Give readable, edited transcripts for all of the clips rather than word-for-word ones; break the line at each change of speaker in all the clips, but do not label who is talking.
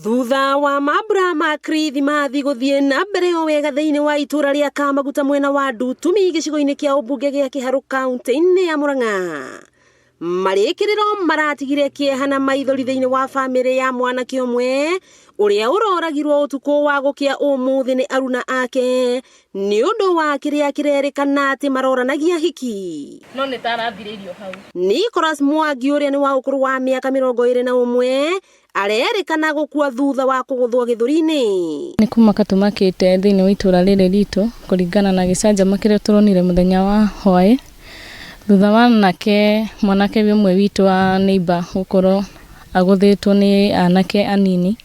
Thutha wa mambura ma Kirithimathi guthie na mbere o wega thiini wa itura ria Kamaguta mwena wa Ndutumi gicigo-ini kia ubunge gia Kiharu kaunti-ini ya Murang'a, marikiriro maratigire kieha na maithori thiini wa family ya mwanake umwe uria uroragirwo utuku wa gukia umuthi ni aruna ake ni undu wa kiria kirerikana ati maroranagia hiki
no ni tarathiririo hau.
Nicholas Mwangi uria ni wa ukuru wa miaka 21 arerikana gukua thutha wa kuguthwo githuri-ini.
Ni kumaka tumakite thiini wa itura riri ritu kuringana na gicanja kiria turonire muthenya wa hwae thutha wa mwanake bimwe witu wa neighbor gukorwo aguthitwo ni anake anini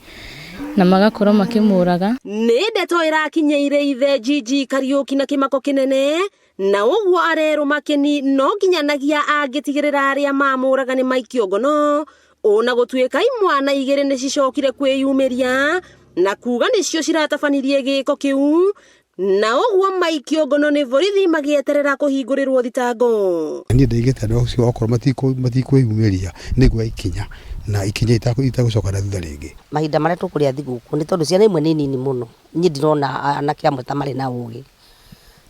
na magakorwo makimuraga.
Ni ndeto irakinyeire ithe Gigi Kariuki na kimako kinene na uguo arero makeni no nginyanagia angitigirira aria mamuraga ni maikio ngono ona gutuika imwana igere ni cicokire kwiyumiria na kuga nicio ciratabanirie giko kiu na uguo maikio ngono ni borithi magieterera kuhingurirwo thitango.
Ni ndigite ndo cio okorwo matikwiyumiria nigwa ikinya na ikinya itagucoka na thutha ringi.
Mahinda maria tukuria thiguku ni tondu ciana imwe ni nini muno nyi ndirona anake amwe ta mari na ugi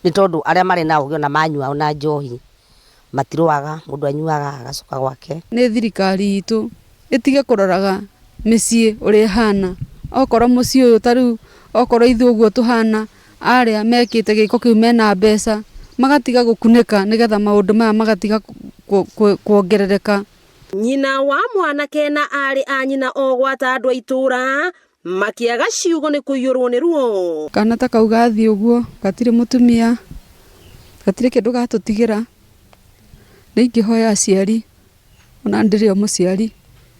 ni tondu aria mari na ugi ona manyua ona njohi matirwaga mundu anyuaga agacoka gwake.
Ni thirikari itu itige kuroraga micii uri hana okorwo mucii uyu tariu okorwo ithuguo tuhana aria mekite giko kiu mena mbeca magatiga gukunika nigetha maundu maya magatiga kuongerereka.
Nyina wa mwanake na ari a nyina ogwata andu a itura makiaga ciugo ni kuyurwo ni ruo.
Kana ta kau gathi uguo gatire mutumia gatire kindu gatutigira ni ingihoya aciari ona ndire muciari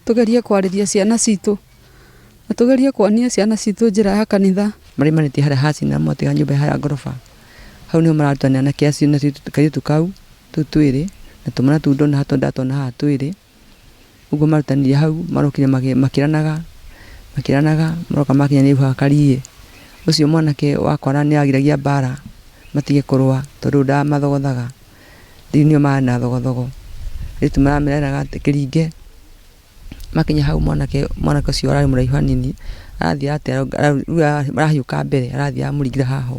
tugerie kwariria ciana citu na tugerie kwonia ciana citu njira ya kanitha.
Mari maniti hara hasi na motiga nyumba hara ngorofa hau ni maratwana na kiasi na kaitu kau tutwire na tumana tundo na hato ndato na hatwire ugo marutani hau marokire makiranaga maroka makinya ni bwakarie ucio mwanake wakora ni agiragia bara matige kurwa tondu nda mathogothaga dinio mana thogothogo itumarameraga kiringe makinya hau mwanake ucio arari muraihu hanini arathi atera arahiuka mbere arathi amuringira haha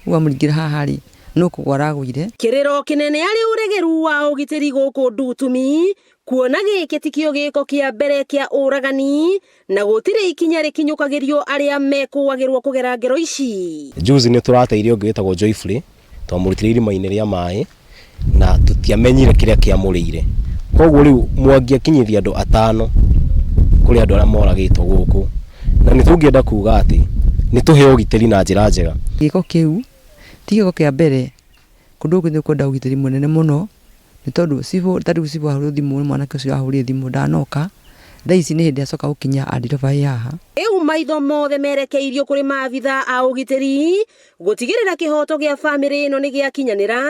uga muringira haha ri no kugwara gwire.
Kiriro kinene ari uregeru wa ugitiri guku Ndutumi kuona giki tikio giko kia mbere kia uragani na gutire ikinya rikinyukagirio aria mekuagirwo kugera ngero ici.
Juzi ni turateire ungi witagwo Joyfrey twamurutire irima-ini ria mai na tutiamenyire kiria kiamurire koguo riu Mwangi akinyithia andu 5 kuri andu aria moragitwo guku na ni tungienda kuga ati ni tuheo ugitiri na njira njega.
Giko kiu tigiko kia mbere kundu kundu kwenda ugitiri munene muno ni tondu tariu cibo ahuru thimu mwanake ucio ahurire thimu ndanoka thaici ni hindi acoka gukinya andirova yaha.
Eu maitho mothe merekeirio kuri maabitha a ugitiri gutigirira kihoto gia family ino ni gia kinyanira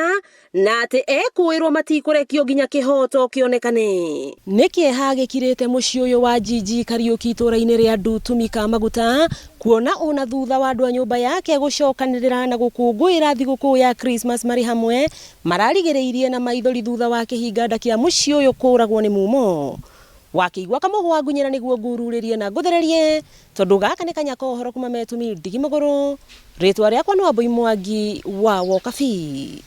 na ati ekuirwo matikurekio nginya kihoto kionekane. Nikieha gikirite mucii uyu wa Gigi Kariuki itura-ini ria Ndutumi Kamaguta kuona ona thutha wa andu a nyumba yake gucokanirira na gukungwira thiguku ya Christmas mari hamwe mararigiriirie na maithori thutha wa kihinganda kia mucii uyu kuragwo ni mumo. Wakiigua kamuhwa ngunyira niguo ngururirie na nguthererie tondu gaka ni kanya kohoro kuma Metumi Ndigimogoro. Ritwa riakwa ni Wambui Mwangi wa Wokabi.